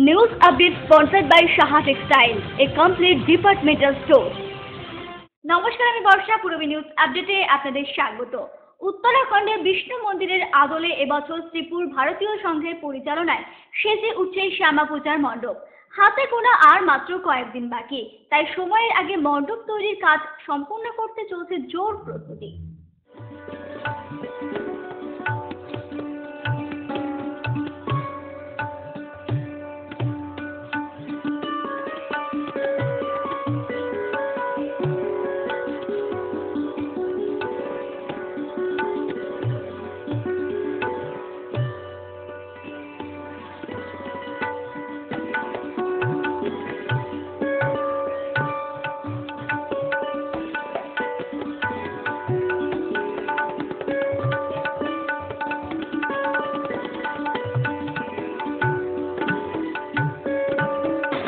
News update sponsored by Shaha Textile, a complete departmental store. নমস্কার, আমি বর্ষা। পূর্বী news আপডেটে আপনাদের স্বাগত। উত্তরাখণ্ডে বিষ্ণু মন্দিরের আদলে এবছর শ্রীপুর ভারতীয় সংঘের পরিচালনায় সেজে উঠছে শ্যামা পূজার মণ্ডপ। হাতে গোনা আর মাত্র কয়েকদিন বাকি, তাই সময়ের আগে মণ্ডপ তৈরির কাজ সম্পূর্ণ করতে চলছে জোর প্রস্তুতি।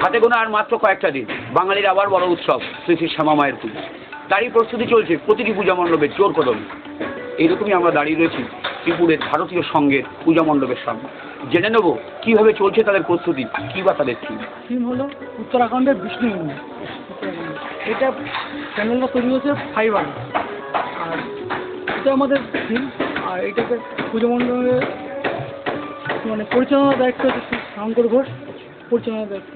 হাতে গোনা আর মাত্র কয়েকটা দিন, বাঙালির আবার বড় উৎসব শ্রী শ্রী শ্যামা মায়ের পুজো। তারই প্রস্তুতি চলছে প্রতিটি পূজা মণ্ডপে জোর কদমে। এইরকমই আমরা দাঁড়িয়ে রয়েছি ত্রিপুরের ভারতীয় সংঘের পূজা মণ্ডপের সামনে। জেনে নেব কীভাবে চলছে তাদের প্রস্তুতি, কী বা তাদের থিম হলো উত্তরাখণ্ডের বিষ্ণু মন্দির। এটা চ্যানেলটা তৈরি হয়েছে ফাইবার, আর এটা আমাদের থিম। আর এটাকে পুজো মণ্ডপে মানে পরিচালনার দায়িত্ব হচ্ছে শঙ্কর ঘোষ, পরিচালনার দায়িত্ব।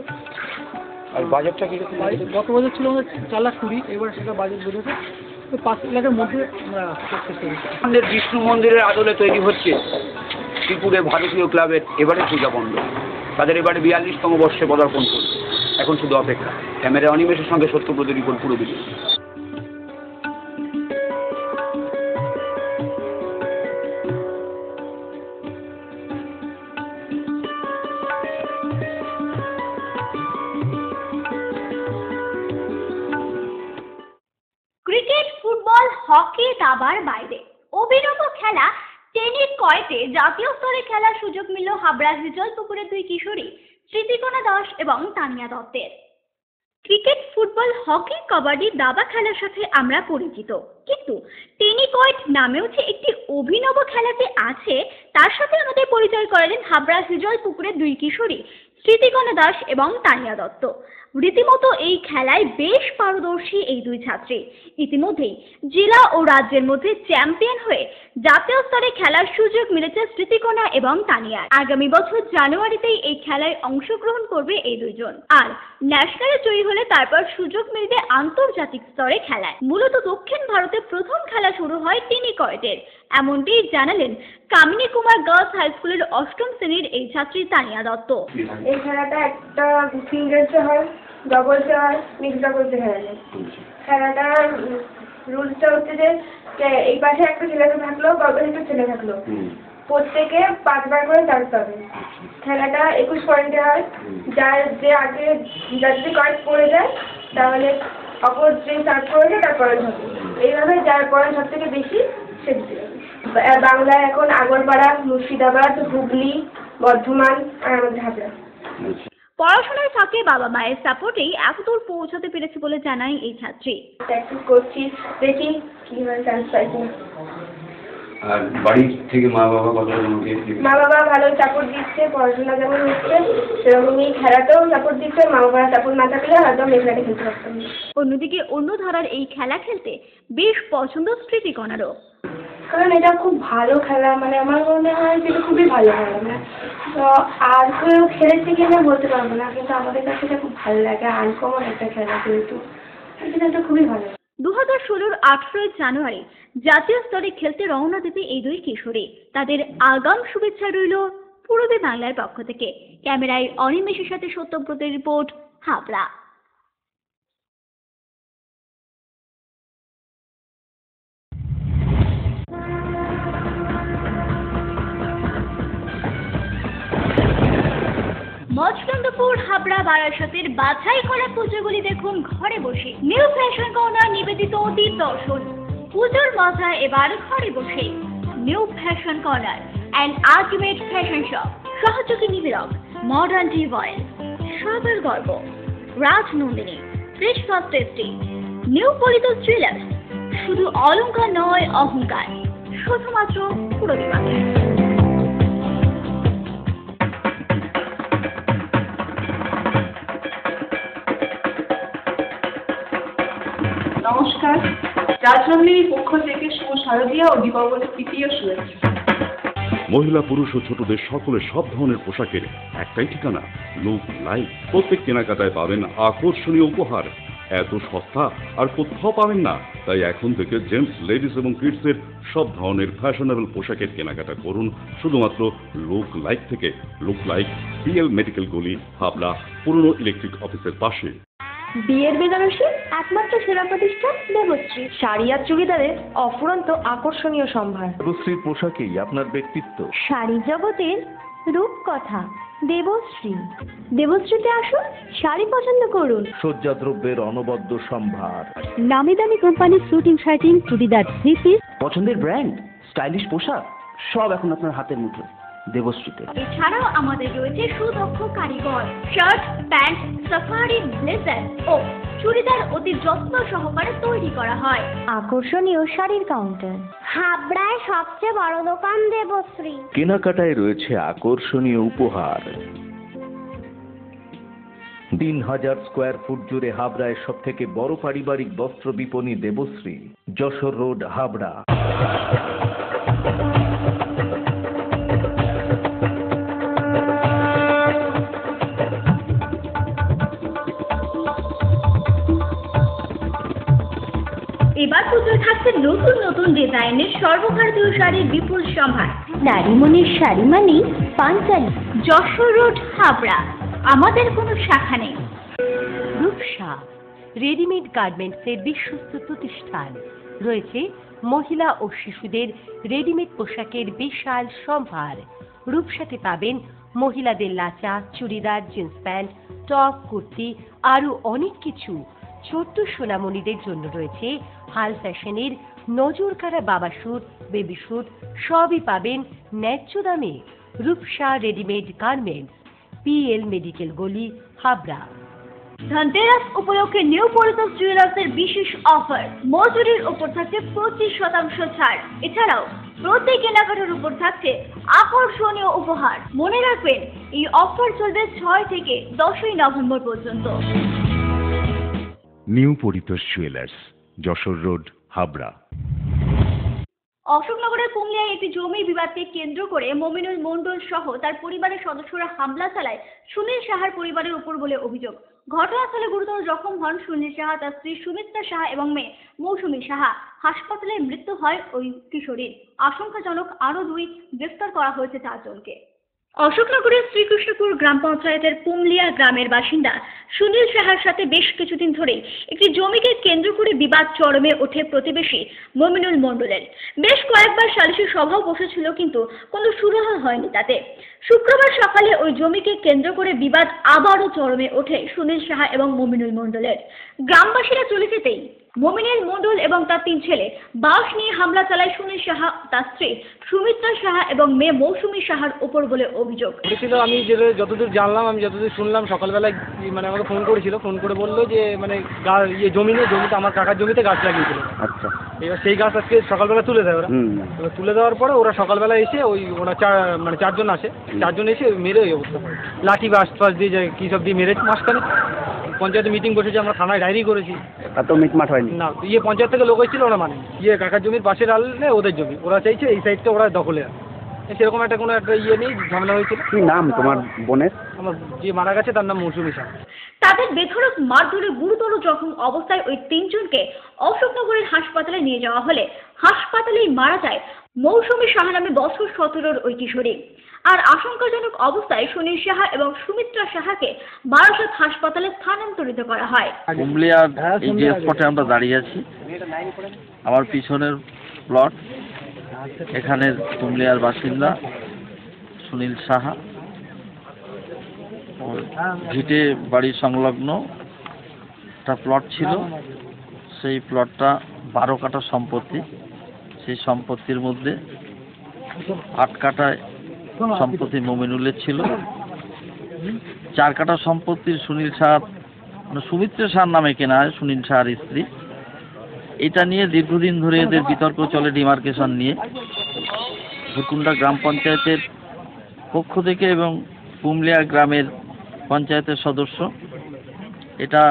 আর বাজেটটা কীরকম? গত বছর ছিল আমাদের 4,20,00,000, এবার সেটা বাজেট বেড়েছে 5 লাখের মধ্যে আমরা করতে পেরেছি। আমাদের বিষ্ণু মন্দিরের আদলে তৈরি হচ্ছে ত্রিপুরের ভারতীয় ক্লাবের এবারে পূজা মণ্ডপ। তাদের এবারে 42তম বর্ষে পদার্পণ করছে। এখন শুধু অপেক্ষা। ক্যামেরা অনিমেষের সঙ্গে সত্যব্রতের রিপোর্ট পুরো ভিডিও। ক্রিকেট, ফুটবল, হকি দাবার বাইরে অভিনব খেলা টেনিস কয়েটে জাতীয় স্তরে খেলার সুযোগ মিলল হাবড়ার হিজলপুকুরের দুই কিশোরী স্মৃতিকণা দাস এবং তানিয়া দত্তের। ক্রিকেট, ফুটবল, হকি, কাবাডি, দাবা খেলার সাথে আমরা পরিচিত, কিন্তু টেনিকয়েট নামেও যে একটি অভিনব খেলাতে আছে তার সাথে আমাদের পরিচয় করালেন হাবড়ার হিজলপুকুরের দুই কিশোরী স্মৃতিকণা দাস এবং তানিয়া দত্ত। রীতিমতো এই খেলায় বেশ পারদর্শী এই দুই ছাত্রী ইতিমধ্যেই জেলা ও রাজ্যের মধ্যে চ্যাম্পিয়ন হয়ে জাতীয় স্তরে খেলার সুযোগ মিলেছে স্মৃতিকণা এবং তানিয়ার। আগামী বছর জানুয়ারিতেই এই খেলায় অংশগ্রহণ করবে এই দুইজন, আর ন্যাশনালে জয়ী হলে তারপর সুযোগ মিলবে আন্তর্জাতিক স্তরে খেলায়। মূলত দক্ষিণ ভারতে প্রথম খেলা শুরু হয় টেনিকয়েটের, এমনটি জানালেন কামিনী কুমার গার্লস হাই স্কুলের 8ম শ্রেণীর এই ছাত্রী তানিয়া দত্ত। এই খেলাটা একটা সিঙ্গেলসে হয়, ডবলসে হয়, মিক্স ডাবলসে খেলা যায়। খেলাটার রুলসটা হচ্ছে যে এই পাশে একটা ছেলে থাকলো, বাবার একটা ছেলে থাকলো, প্রত্যেকে 5 বার করে চান্স পাবে। খেলাটা 21 পয়েন্টে হয়। যার যদি কয়েক পড়ে যায় তাহলে অপর যে চান্স পড়েছে তার পয়েন্ট হবে। এইভাবে যার পয়েন্ট সব থেকে বেশি সে জিতে যাবে। বাংলায় এখন আগরপাড়া, মুর্শিদাবাদ, হুগলি, বর্ধমান আর আমাদের হাবড়া। পড়াশোনার ফাঁকে বাবা মায়ের সাপোর্টেই এতদূর পৌঁছাতে পেরেছে বলে জানায় এই ছাত্রী। প্র্যাকটিস করছি, দেখি কিভাবে চান্স পাই কিনা। আর বাড়ি থেকে মা বাবা মা বাবা ভালো সাপোর্ট দিচ্ছে, পড়াশোনা যেমন হচ্ছে সেরকমই খেলাতেও সাপোর্ট দিচ্ছে। মা বাবার সাপোর্ট না থাকলে হয়তো আমি খেলাটা খেলতে পারতাম না। অন্যদিকে অন্য ধারার এই খেলা খেলতে বেশ পছন্দ স্মৃতিকণারও। কারণ এটা খুব ভালো খেলা, মানে আমার মনে হয় যে এটা খুবই ভালো খেলা। মানে তো আর কেউ খেলেছে কিনা বলতে পারবো না, কিন্তু আমাদের কাছে এটা খুব ভালো লাগে। আনকমন একটা খেলা, কিন্তু এটা খুবই ভালো। 2016-র 18 জানুয়ারি জাতীয় স্তরে খেলতে রওনা দেবে এই দুই কিশোরী। তাদের আগাম শুভেচ্ছা রইল পূর্বী বাংলার পক্ষ থেকে। ক্যামেরায় অনিমেষের সাথে সত্যব্রতের রিপোর্ট, হাবড়া। মচলন্দপুর, হাবড়া, বারাসাতের বাছাই করা পুজোগুলি দেখুন ঘরে বসে। নিউ ফ্যাশন কর্নার নিবেদিত অতীত দর্শন। পুজোর মজা এবার ঘরে বসে। New fashion corner and ultimate fashion shop. সহযোগী নিবেদক মডার্ন টি অয়েল, সবার গর্ব Rajnandini, fresh first tasty, new পলিতো জুয়েলার্স। শুধু অলংকার নয়, অহংকার, শুধুমাত্র পূর্বী বাংলায়। রাজনন্দিনীর পক্ষ থেকে শুভ শারদীয়া ও দীপাবলির তৃতীয় শুভেচ্ছা। মহিলা পুরুষ ও ছোটদের সকলের সব ধরনের পোশাকের একটাই ঠিকানা, লুক লাইক। প্রত্যেক কেনাকাটায় পাবেন আকর্ষণীয় উপহার। এত সস্তা আর কোথাও পাবেন না। তাই এখন থেকে জেন্টস, লেডিস এবং কিডসের সব ধরনের ফ্যাশনেবল পোশাকের কেনাকাটা করুন শুধুমাত্র লুক লাইক থেকে। লুক লাইক, পিএল মেডিকেল গলি, হাবড়া, পুরনো ইলেকট্রিক অফিসের পাশে। বিয়ের বেনারসি একমাত্র সেরা প্রতিষ্ঠান দেবশ্রী। শাড়ি আর চুড়িদারের অফুরন্ত আকর্ষণীয় সম্ভার। দেবশ্রীর পোশাকেই আপনার ব্যক্তিত্ব। শাড়ি জগতের রূপকথা দেবশ্রী। দেবশ্রীতে আসুন, শাড়ি পছন্দ করুন। সজ্জাদ্রব্যের অনবদ্য সম্ভার। নামি দামি কোম্পানির শুটিং শার্টিং, চুড়িদার, থ্রি পিস, পছন্দের ব্র্যান্ড, স্টাইলিশ পোশাক সব এখন আপনার হাতের মুঠোয় দেবশ্রীতে। এছাড়াও আমাদের রয়েছে সুদক্ষ কারিগর। শার্ট, প্যান্ট, সাফারি, ব্লেজার ও চুড়িদার অতি যত্ন সহকারে তৈরি করা হয়। আকর্ষণীয় শাড়ির কাউন্টার। হাবড়ায় সবচেয়ে বড় দোকান দেবশ্রী। কেনাকাটায় রয়েছে আকর্ষণীয় উপহার। 3000 স্কোয়ার ফুট জুড়ে হাবড়ায় সব থেকে বড় পারিবারিক বস্ত্র বিপণী দেবশ্রী, যশোর রোড, হাবড়া। এবার পুজোয় থাকছে নতুন নতুন ডিজাইনের সর্বভারতীয় শাড়ির বিপুল সম্ভার। নারী মনের শাড়ি মানেই পাঞ্চালী। যশোর রোড, হাবড়া। আমাদের কোনো শাখা নেই। রূপসা রেডিমেড গার্মেন্টসের বিশ্বস্ত প্রতিষ্ঠান। রয়েছে মহিলা ও শিশুদের রেডিমেড পোশাকের বিশাল সম্ভার। রূপসাতে পাবেন মহিলাদের lachha, churidar, jeans pant, top, kurti, আরও অনেক কিছু। ছোট্ট সোনামণিদের জন্য রয়েছে হাল ফ্যাশনের নজর কাড়া বাবা স্যুট, বেবি স্যুট, সবই পাবেন ন্যায্য দামে। Rupsa readymade garments, PL medical গলি, হাবড়া। ধনতেরাস উপলক্ষে নিউ পরিতোষ জুয়েলার্সের বিশেষ অফার। মজুরির উপর থাকছে 25% ছাড়। এছাড়াও প্রতি কেনাকাটার উপর থাকছে আকর্ষণীয় উপহার। মনে রাখবেন, এই অফার চলবে 6 থেকে 10ই নভেম্বর পর্যন্ত। New Paritosh jewellers, Jessore road, Habra. অশোকনগরের কুমলিয়ায় একটি জমি বিবাদকে কেন্দ্র করে মমিনুল মণ্ডল সহ তার পরিবারের সদস্যরা হামলা চালায় সুনীল সাহার পরিবারের উপর বলে অভিযোগ। ঘটনাস্থলে গুরুতর জখম হন সুনীল সাহা, তার স্ত্রী সুমিত্রা সাহা এবং মেয়ে মৌসুমী সাহা। হাসপাতালে মৃত্যু হয় ওই কিশোরীর। আশঙ্কাজনক আরও 2, গ্রেফতার করা হয়েছে 4 জনকে। অশোকনগরের শ্রীকৃষ্ণপুর গ্রাম পঞ্চায়েতের পুমলিয়া গ্রামের বাসিন্দা সুনীল সাহার সাথে বেশ কিছুদিন ধরেই একটি জমিকে কেন্দ্র করে বিবাদ চরমে ওঠে প্রতিবেশী মমিনুল মণ্ডলের। বেশ কয়েকবার সালিশি সভাও বসেছিল, কিন্তু কোনো সুরাহা হয়নি তাতে। শুক্রবার সকালে ওই জমিকে কেন্দ্র করে বিবাদ আবারও চরমে ওঠে সুনীল সাহা এবং মমিনুল মণ্ডলের। গ্রামবাসীরা চলে যেতেই মমিনুল মণ্ডল এবং তার 3 ছেলে বাঁশ নিয়ে হামলা চালায় সুনীল সাহা, তার স্ত্রী সুমিত্রা সাহা এবং মেয়ে মৌসুমী সাহার উপর বলে অভিযোগ। আমি যতদূর জানলাম, আমি যতদূর শুনলাম, সকালবেলায় মানে আমাকে ফোন করেছিল। ফোন করে বললো যে মানে জমিতে আমার কাকার জমিতে গাছ লাগিয়েছিল। আচ্ছা, এবার সেই গাছ আজকে সকালবেলা তুলে দেয় ওরা। এবার তুলে দেওয়ার পরে ওরা সকালবেলা এসে ওরা 4 জন আসে। 4 জন এসে মেরে ওই অবস্থা করে, লাঠি বা আশপাশ দিয়ে যায় কী সব দিয়ে মেরেছে। মাঝখানে পঞ্চায়েতে মিটিং বসেছে, আমরা থানায় ডায়েরি করেছি। এত মিটমাট হয়নি না, পঞ্চায়েত থেকে লোক এসেছিল, ওরা মানে কাকার জমির পাশে ডাললে ওদের জমি, ওরা চাইছে এই সাইডটা ওরা দখলে আছে। সেরকম কোনো একটা নেই, ঝামেলা হয়েছিল। কি নাম তোমার বোনের? আমার যে মারা গেছে তার নাম মৌসুমী সাহা। তাদের বেধড়ক মারধরে গুরুতর জখম অবস্থায় ওই 3 জনকে অশোকনগরের হাসপাতালে নিয়ে যাওয়া হলে হাসপাতালেই মারা যায় মৌসুমী সাহা নামে বছর 17-র ওই কিশোরী। আর আশঙ্কাজনক অবস্থায় সুনীল সাহা এবং সুমিত্রা সাহাকে বারাসত হাসপাতালে স্থানান্তরিত করা হয়। কুমলিয়ার এই যে স্পটে আমরা দাঁড়িয়ে আছি, আমার পিছনের প্লট, এখানে কুমলিয়ার বাসিন্দা সুনীল সাহা, ভিটে বাড়ির সংলগ্ন একটা প্লট ছিল। সেই প্লটটা 12 কাঠা সম্পত্তি। সেই সম্পত্তির মধ্যে 8 কাঠায় সম্পত্তি মমিনুলের ছিল। 4 কাঠা সম্পত্তির সুনীল সাহা মানে সুমিত্রা সাহার নামে কেনা হয়, সুনীল সাহার স্ত্রী। এটা নিয়ে দীর্ঘদিন ধরে এদের বিতর্ক চলে ডিমার্কেশন নিয়ে। ভুরকুন্ডা গ্রাম পঞ্চায়েতের পক্ষ থেকে এবং কুমলিয়া গ্রামের পঞ্চায়েতের সদস্য এটা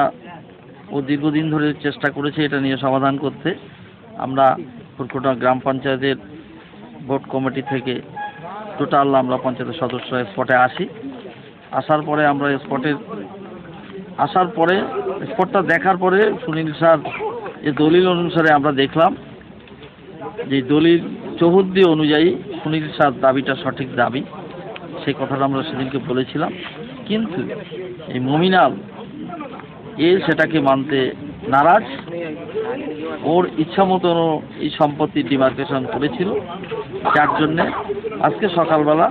ও দীর্ঘদিন ধরে চেষ্টা করেছে এটা নিয়ে সমাধান করতে। আমরা পুরকোটা গ্রাম পঞ্চায়েতের ভোট কমিটি থেকে টোটাল আমরা পঞ্চায়েতের সদস্য স্পটে আসি। আসার পরে আমরা স্পটটা দেখার পরে সুনীল স্যার যে দলিল অনুসারে আমরা দেখলাম যে দলিল 74 অনুযায়ী সুনীল স্যার দাবিটা সঠিক দাবি, সেই কথাটা আমরা সেদিনকে বলেছিলাম। কিন্তু এই মমিনাল সেটাকে মানতে নারাজ, ওর ইচ্ছা মতো এই সম্পত্তির ডিমার্কেশন করেছিল, যার জন্যে আজকে সকালবেলা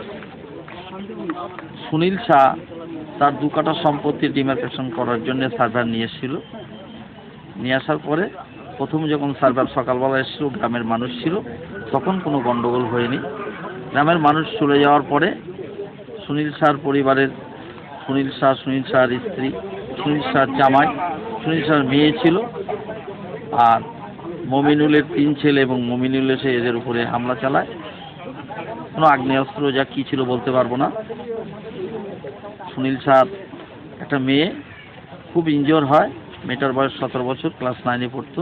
সুনীল শাহ তার 2 কাঠা সম্পত্তির ডিমার্কেশন করার জন্য সার্ভার নিয়ে এসেছিল। নিয়ে আসার পরে প্রথম যখন সার্ভার সকালবেলা এসেছিল, গ্রামের মানুষ ছিল, তখন কোনো গণ্ডগোল হয়নি। গ্রামের মানুষ চলে যাওয়ার পরে সুনীল শাহর পরিবারের সুনীল শাহর স্ত্রী, সুনীল শাহর জামাই, সুনীল শাহর মেয়ে ছিল, আর মমিনুলের 3 ছেলে এবং মমিনুল এসে এদের উপরে হামলা চালায়। কোনো আগ্নেয়াস্ত্র যা কী ছিল বলতে পারবো না। সুনীল শাহর একটা মেয়ে খুব ইনজিওর হয়, মেয়েটার বয়স 17 বছর, ক্লাস 9-এ পড়তো,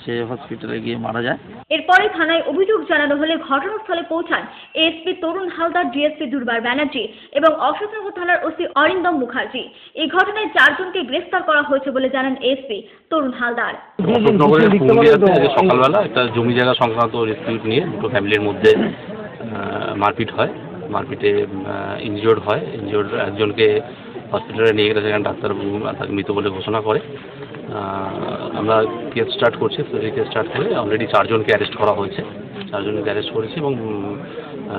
সে হসপিটালে গিয়ে মারা যায়। এরপরে থানায় অভিযোগ জানানো হলে ঘটনাস্থলে পৌঁছান এএসপি তরুণ হালদার, ডিএসপি দুর্বার ব্যানার্জি এবং অশোকনগর থানার ওসি অরিন্দম মুখার্জি। এই ঘটনায় 4 জনকে গ্রেফতার করা হয়েছে বলে জানান এএসপি তরুণ হালদার। অশোকনগরের পুরুলিয়াতে সকালবেলা একটা জমি জায়গা সংক্রান্ত ডিসপিউট নিয়ে 2 ফ্যামিলির মধ্যে মারপিট হয়। মারপিটে ইনজিওর্ড হয়। ইনজিওর্ড একজনকে হসপিটালে নিয়ে গেলে সেখানে ডাক্তার তাকে মৃত বলে ঘোষণা করে। আমরা কেস স্টার্ট করছি, কেস স্টার্ট করে অলরেডি 4 জনকে অ্যারেস্ট করা হয়েছে। 4 জনকে অ্যারেস্ট করেছি এবং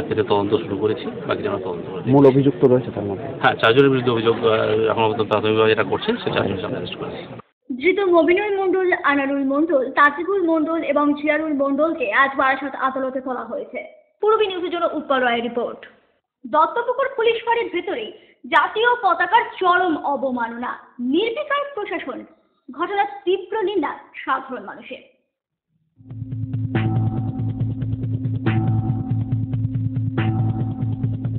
কেসে তদন্ত শুরু করেছি। বাকি যারা তদন্ত করেছে, মূল অভিযুক্ত রয়েছে তার মধ্যে। হ্যাঁ, 4 জনের বিরুদ্ধে অভিযোগ এখন পর্যন্ত প্রাথমিকভাবে যেটা করছে সে 4 জনকে অ্যারেস্ট করেছে। ধৃত মবিনুল মণ্ডল, আনারুল মণ্ডল, তাজিবুল মণ্ডল এবং জিয়ারুল মণ্ডলকে আজ বারাসাত আদালতে তোলা হয়েছে। পূর্বী নিউজের জন্য উৎপল রায়ের রিপোর্ট। দত্তপুকুর পুলিশ ফাঁড়ির ভেতরে জাতীয় পতাকার চরম অবমাননা, নির্বিকার প্রশাসন, ঘটনার তীব্র নিন্দা সাধারণ মানুষের।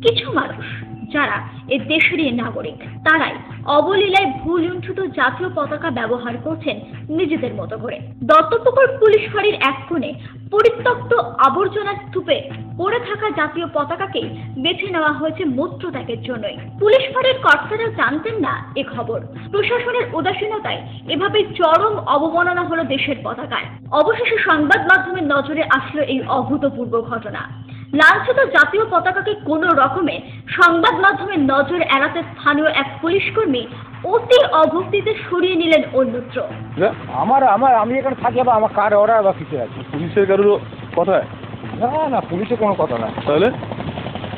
কিছু মানুষ যারা এ দেশেরই নাগরিক, তারাই অবলীলায় ভুলুণ্ঠিত জাতীয় পতাকা ব্যবহার করছেন নিজেদের মতো করে। দত্তপুকুর পুলিশ ফাঁড়ির এক কোণে পরিত্যক্ত আবর্জনার স্তূপে পড়ে থাকা জাতীয় পতাকাকেই বেছে নেওয়া হয়েছে মূত্রত্যাগের জন্যই। পুলিশ ফাঁড়ির কর্তারা জানতেন না এ খবর। প্রশাসনের উদাসীনতায় এভাবে চরম অবমাননা হলো দেশের পতাকায়। অবশেষে সংবাদ মাধ্যমের নজরে আসলো এই অভূতপূর্ব ঘটনা। লাঞ্ছিত জাতীয় পতাকাকে কোনো রকমে সংবাদ মাধ্যমের নজর এড়াতে স্থানীয় এক পুলিশকর্মী অতি অভক্তিতে সরিয়ে নিলেন অন্যত্র। আমি এখানে থাকি, আবার আমার কার অর্ডার বা কিছু আছে? পুলিশের কারোর কথা? না, পুলিশের কোনো কথা না। তাহলে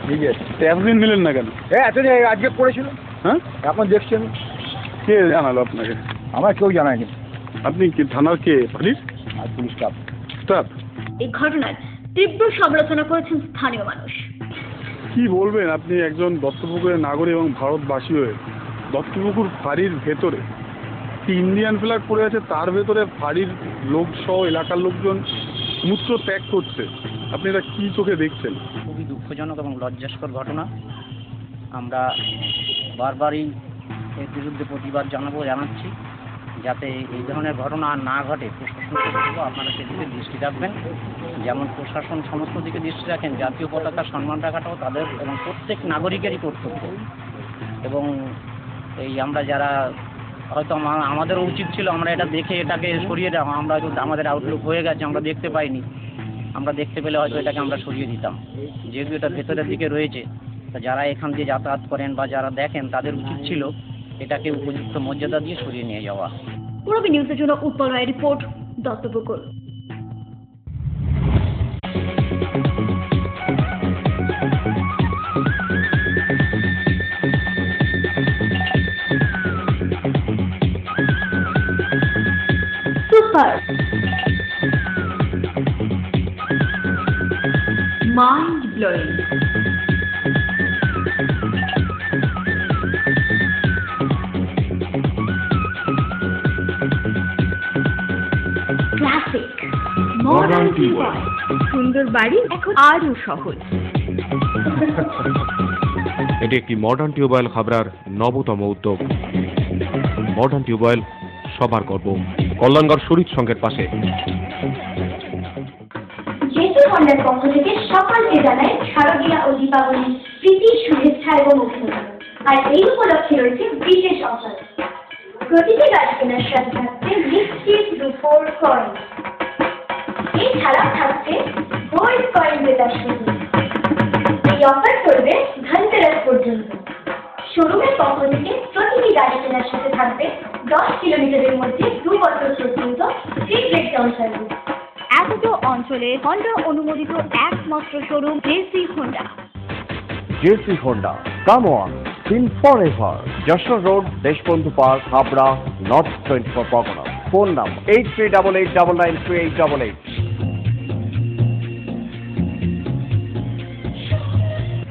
ঠিক আছে, এতদিন নিলেন না কেন? এতদিন আজকে পড়েছিল। হ্যাঁ, এখন দেখছি আমি। কে জানালো আপনাকে? আমার কেউ জানায়নি। আপনি কি থানার কে? পুলিশ আর পুলিশ স্টাফ। এই ঘটনার তীব্র সমালোচনা করেছেন স্থানীয় মানুষ। কি বলবেন আপনি একজন দত্তপুকুরের নাগরিক এবং ভারতবাসী হয়ে দত্তপুকুর ফাঁড়ির ভেতরে ইন্ডিয়ান ফ্ল্যাগ পড়ে আছে, তার ভেতরে ফাঁড়ির লোক সহ এলাকার লোকজন মূত্র ত্যাগ করছে, আপনি এটা কি চোখে দেখছেন? খুবই দুঃখজনক এবং লজ্জাস্কর ঘটনা। আমরা বারবারই এর বিরুদ্ধে প্রতিবাদ জানাচ্ছি, যাতে এই ধরনের ঘটনা আর না ঘটে। প্রশাসনকে বলবো আপনারা সেদিকে দৃষ্টি রাখবেন, যেমন প্রশাসন সমস্ত দিকে দৃষ্টি রাখেন। জাতীয় পতাকার সম্মান রাখাটাও তাদের এবং প্রত্যেক নাগরিকেরই কর্তব্য। এবং এই আমরা যারা হয়তো আমাদেরও উচিত ছিল আমরা এটা দেখে এটাকে সরিয়ে দেওয়া, আমরা হয়তো আমাদের আউটলুক হয়ে গেছে, আমরা দেখতে পাইনি। আমরা দেখতে পেলে হয়তো এটাকে আমরা সরিয়ে দিতাম। যেহেতু এটা ভেতরের দিকে রয়েছে, তা যারা এখান দিয়ে যাতায়াত করেন বা যারা দেখেন তাদের উচিত ছিল এটাকে উপযুক্ত মর্যাদা দিয়ে সরিয়ে নিয়ে যাওয়া। পূর্বী নিউজের জন্য উৎপল রায়ের report, Duttapukur. Super mind blowing. Modern tubewell, সুন্দর বাড়ি এখন আরও সহজ। এটি একটি মডার্ন টিউবওয়েল হাবড়ার নবতম উদ্যোগ। মডার্ন টিউবওয়েল সবার গর্ব। কল্যাণগড় শরীর সংঘের পাশে জেসি হোন্ডার পক্ষ থেকে সকলকে জানায় শারদীয়া ও দীপাবলির প্রীতি শুভেচ্ছা এবং অভিনন্দন। আর এই উপলক্ষে রয়েছে বিশেষ অফার। প্রতিটি গাড়ি কেনার সাথে থাকছে নিশ্চিত রূপোর কয়েন, এছাড়া থাকছে গোল্ড কয়েন জেতার সুযোগ। এই অফার চলবে ধনতেরাস পর্যন্ত। শোরুমের পক্ষ থেকে প্রতিটি গাড়ি কেনার সাথে থাকবে 10 কিলোমিটারের মধ্যে 2 বছর পর্যন্ত ফ্রি ব্রেকডাউন সার্ভিস। এতদ অঞ্চলে হন্ডা অনুমোদিত একমাত্র showroom JC Honda. JC Honda, come on, seen forever. Joshua Road, Deshbandhu Park, Habra, North 24 Pargana. Phone number 8388993888.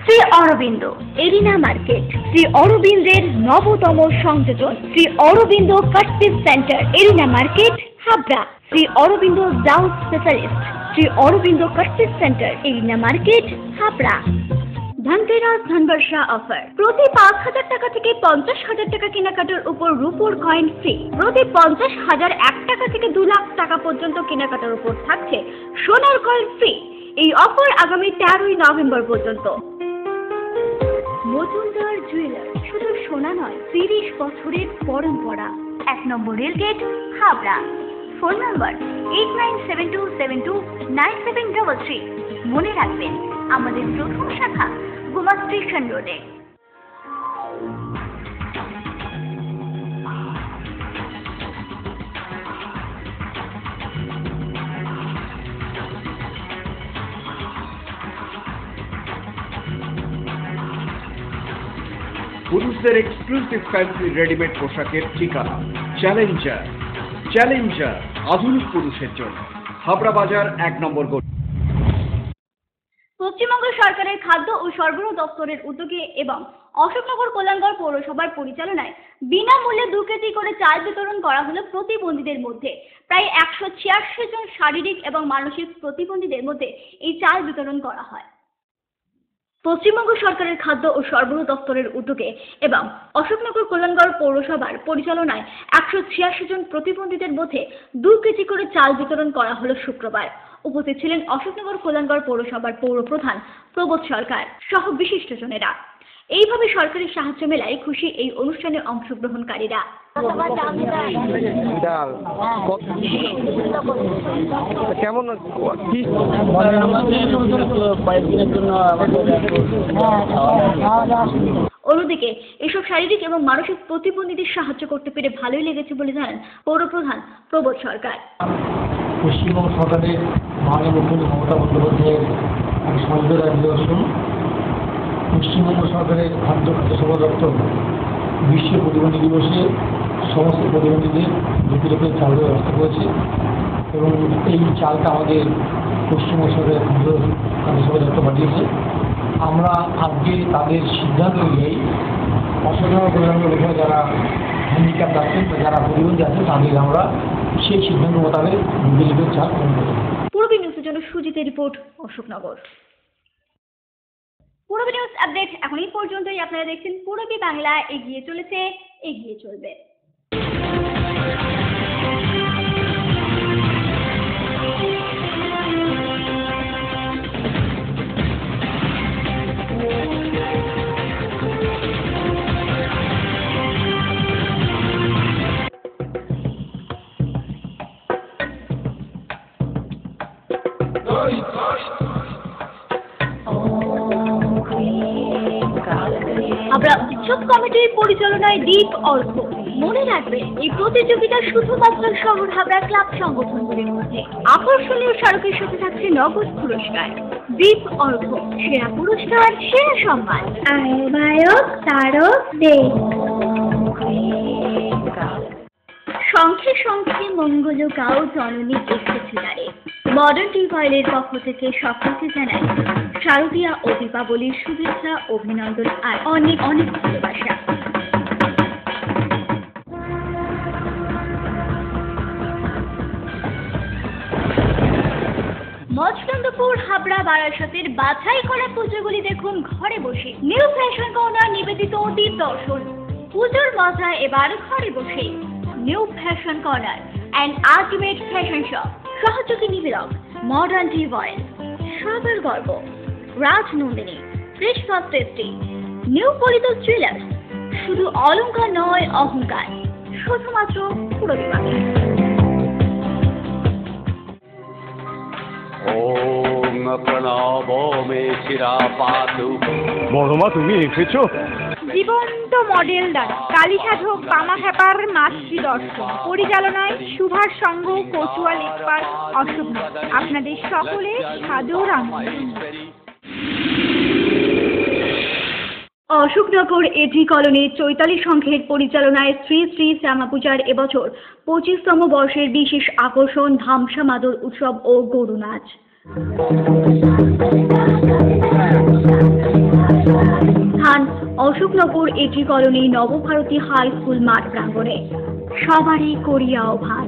Shri Aurobindo arena market, Shri অরবিন্দের নবতম সংযোজন Shri Aurobindo cut piece centre, arena market, Habra. Shri Aurobindo blouse specialist, Shri Aurobindo cut piece centre, arena market, Habra. Dhanteras Dhanbarsha offer. প্রতি 5,000 টাকা থেকে 50,000 টাকা কেনাকাটার উপর রূপোর কয়েন ফ্রি। প্রতি 50,001 টাকা থেকে 2 লাখ টাকা পর্যন্ত কেনাকাটার উপর থাকছে সোনার কয়েন ফ্রি। এই অফার আগামী 13ই নভেম্বর পর্যন্ত। মজুমদার জুয়েলার, শুধু সোনা নয়, 30 বছরের পরম্পরা। 1 নম্বর রেলগেট, হাবড়া। Phone number 8972729733। মনে রাখবেন, আমাদের প্রথম শাখা গোমা স্টেশন রোডে। পুরুষদের এক্সক্লুসিভ ফ্যান্সি রেডিমেড পোশাকের ঠিকানা চ্যালেঞ্জার। চ্যালেঞ্জার আধুনিক পুরুষের জন্য, হাবড়া বাজার 1 নম্বর গলি। পশ্চিমবঙ্গ সরকারের খাদ্য ও সরবরাহ দপ্তরের উদ্যোগে এবং অশোকনগর কল্যাণগড় পৌরসভার পরিচালনায় বিনামূল্যে 2 কেজি করে চাল বিতরণ করা হলো প্রতিবন্ধীদের মধ্যে। প্রায় 186 জন শারীরিক এবং মানসিক প্রতিবন্ধীদের মধ্যে এই চাল বিতরণ করা হয়। পশ্চিমবঙ্গ সরকারের খাদ্য ও সরবরাহ দপ্তরের উদ্যোগে এবং অশোকনগর কল্যাণগড় পৌরসভার পরিচালনায় 186 জন প্রতিবন্ধীদের মধ্যে 2 কেজি করে চাল বিতরণ করা হলো শুক্রবার। উপস্থিত ছিলেন অশোকনগর কল্যাণগড় পৌরসভার পৌরপ্রধান প্রবোধ সরকার সহ বিশিষ্টজনেরা। এইভাবে সরকারি সাহায্য মেলায় খুশি এই অনুষ্ঠানে অংশগ্রহণকারীরা। কেমন অন্যদিকে এসব শারীরিক এবং মানসিক প্রতিবন্ধীদের সাহায্য করতে পেরে ভালোই লেগেছে বলে জানান পৌরপ্রধান প্রবোধ সরকার। পশ্চিমবঙ্গ সরকারের মাননীয় মুখ্যমন্ত্রী মমতা বন্দ্যোপাধ্যায়ের সংসদের নিদর্শন। পশ্চিমবঙ্গ সরকারের খাদ্য সেবা দপ্তর বিশ্ব প্রতিবন্ধী দিবসে সমস্ত প্রতিবন্ধীদের 2 কিলো করে চালের ব্যবস্থা করেছে এবং এই চালটা আমাদের পশ্চিমবঙ্গ সরকারের খাদ্য সেবা দপ্তর পাঠিয়েছে। আমরা আজকে তাদের সিদ্ধান্ত অনুযায়ী অশোকনগর কল্যাণগড় এখানে যারা হ্যান্ডিক্যাপ আছেন বা যারা প্রতিবন্ধী আছেন তাদের আমরা সেই সিদ্ধান্ত মোতাবেক 2 কিলো করে চাল গ্রহণ করি। পূর্বী নিউজের জন্য সুজিতের রিপোর্ট, অশোকনগর। পূর্বী নিউজ আপডেট এখন এই পর্যন্তই। আপনারা দেখছেন পূর্বী বাংলা এগিয়ে চলেছে, এগিয়ে চলবে। হাবড়া উৎসব কমিটির পরিচালনায় দ্বীপ অর্ঘ। মনে রাখবেন, এই প্রতিযোগিতা শুধুমাত্র শহর হাবড়া ক্লাব সংগঠনগুলির মধ্যে। আকর্ষণীয় স্মারকের সাথে থাকছে নগদ পুরস্কার। দ্বীপ অর্ঘ, সেরা পুরস্কার, সেরা সম্মান। আয়বায়ক তারক দে। শঙ্খে শঙ্খে মঙ্গল গাও জননী এসেছে দ্বারে। মডার্ন টিউবওয়েলের পক্ষ থেকে সকলকে জানাই শারদীয়া ও দীপাবলির শুভেচ্ছা, অভিনন্দন আর অনেক অনেক ভালোবাসা। মচনন্দপুর, হাবড়া, বারাসাতের বাছাই করা পুজোগুলি দেখুন ঘরে বসে। নিউ ফ্যাশন কর্নার নিবেদিত দ্বীপ দর্শন। পুজোর মজা এবার ঘরে বসে। New fashion corner and ultimate fashion shop, সহযোগী নিবেদক মডার্ন টিউব অয়েল, সবার গর্ব, Rajnandini, fresh first tasty, new পলিদস জুয়েলার্স, শুধু অলংকার নয় অহংকার, শুধুমাত্র পুরো বিভাগে। ওম প্রণব মে শিরা পাতু। বড়মা তুমি এসেছো? জীবন্ত মডেল দ্বারা কালী সাধক কামাখ্যাপার মাতৃ দর্শন পরিচালনায় সুভাষ সংঘ কচুয়া লেক পার্ক অশোকনগর আপনাদের সকলের সাদর আমন্ত্রণ। অশোকনগর এটি কলোনির চৈতালি সংঘের পরিচালনায় শ্রী শ্রী শ্যামাপূজার এবছর 25তম বর্ষের বিশেষ আকর্ষণ ধামসা মাদর উৎসব ও গরু নাচ। স্থান অশোকনগর এটি কলোনি নবভারতী হাই স্কুল মাঠ প্রাঙ্গণে। সবারই করিয়া আহ্বান।